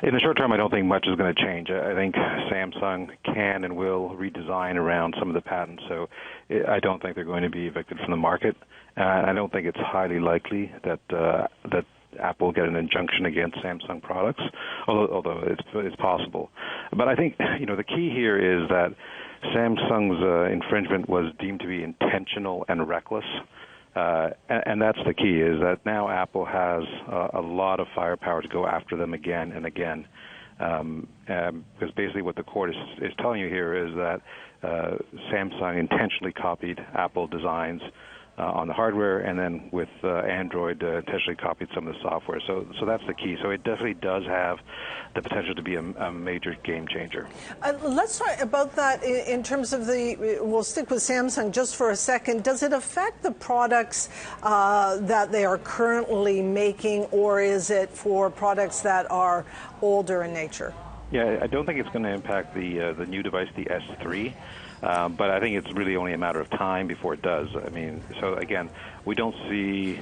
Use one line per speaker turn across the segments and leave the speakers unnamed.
In the short term, I don't think much is going to change. I think Samsung can and will redesign around some of the patents, so I don't think they're going to be evicted from the market. I don't think it's highly likely that Apple will get an injunction against Samsung products, although it's possible. But I think the key here is that Samsung's infringement was deemed to be intentional and reckless. And that's the key, is that now Apple has a lot of firepower to go after them again and again. Because basically what the court is telling you here is that Samsung intentionally copied Apple designs on the hardware, and then with Android intentionally copied some of the software. So that's the key. So it definitely does have the potential to be a major game changer.
Let's talk about that in terms of we'll stick with Samsung just for a second. Does it affect the products that they are currently making, or is it for products that are older in nature?
Yeah, I don't think it's going to impact the new device, the S3. But I think it's really only a matter of time before it does. I mean, so again, we don't see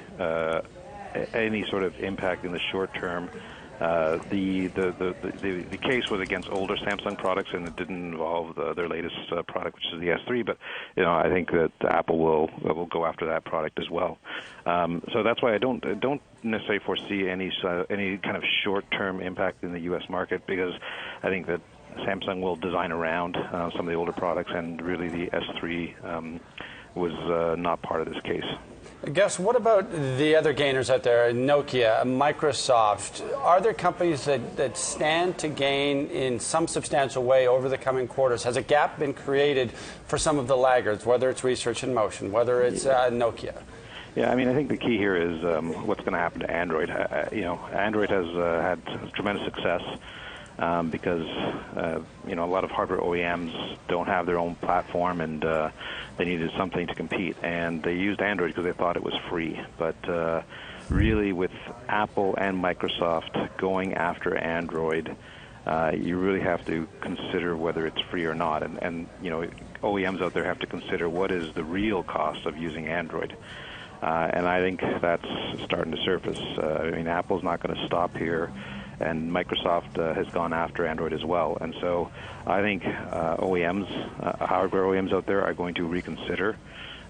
any sort of impact in the short term. The case was against older Samsung products, and it didn't involve their latest product, which is the S3. But I think that Apple will go after that product as well. So that's why I don't necessarily foresee any kind of short-term impact in the U.S. market, because I think that Samsung will design around some of the older products, and really the S3 was not part of this case.
Gus, what about the other gainers out there, Nokia, Microsoft? Are there companies that stand to gain in some substantial way over the coming quarters? Has a gap been created for some of the laggards, whether it's Research in Motion, whether it's Nokia?
Yeah, I mean, I think the key here is what's going to happen to Android. Android has had tremendous success. Because a lot of hardware OEMs don't have their own platform, and they needed something to compete, and they used Android because they thought it was free. But really, with Apple and Microsoft going after Android, you really have to consider whether it's free or not, and OEMs out there have to consider what is the real cost of using Android. And I think that's starting to surface. I mean, Apple's not going to stop here, and Microsoft has gone after Android as well. And so I think hardware OEMs out there are going to reconsider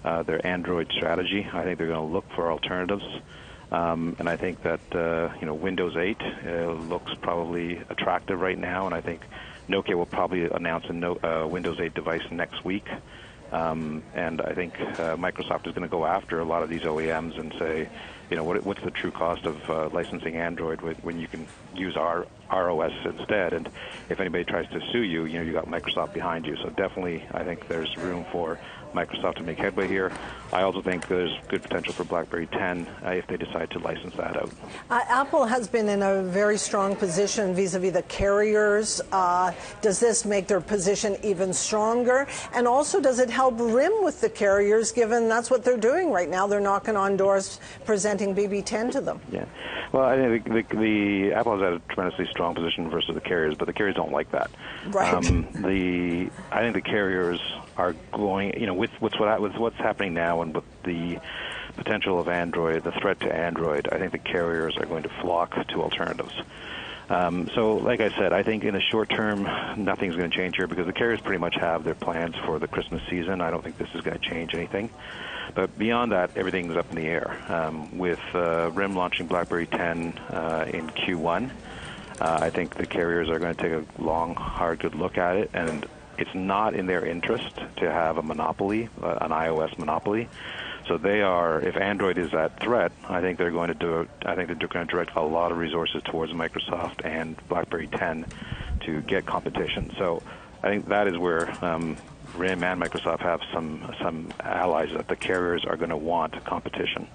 their Android strategy. I think they're going to look for alternatives. And I think that Windows 8 looks probably attractive right now, and I think Nokia will probably announce a Windows 8 device next week. And I think Microsoft is going to go after a lot of these OEMs and say, what's the true cost of licensing Android when you can use our OS instead? And if anybody tries to sue you, you got Microsoft behind you. So definitely, I think there's room for Microsoft to make headway here. I also think there's good potential for BlackBerry 10 if they decide to license that out.
Apple has been in a very strong position vis-a-vis the carriers. Does this make their position even stronger? And also, does it help RIM with the carriers, given that's what they're doing right now? They're knocking on doors, presenting BB10 to them.
Yeah. Well, I think the Apple has had a tremendously strong position versus the carriers, but the carriers don't like that.
Right.
I think the carriers are going, with what's happening now and with the potential of Android, the threat to Android, I think the carriers are going to flock to alternatives. So, like I said, I think in the short term, nothing's going to change here because the carriers pretty much have their plans for the Christmas season. I don't think this is going to change anything. But beyond that, everything's up in the air. With RIM launching BlackBerry 10 in Q1, I think the carriers are going to take a long, hard, good look at it, and it's not in their interest to have a monopoly, an iOS monopoly. So they are, if Android is that threat, I think they're going to do it. I think they're going to direct a lot of resources towards Microsoft and BlackBerry 10 to get competition. So I think that is where RIM and Microsoft have some allies that the carriers are going to want competition.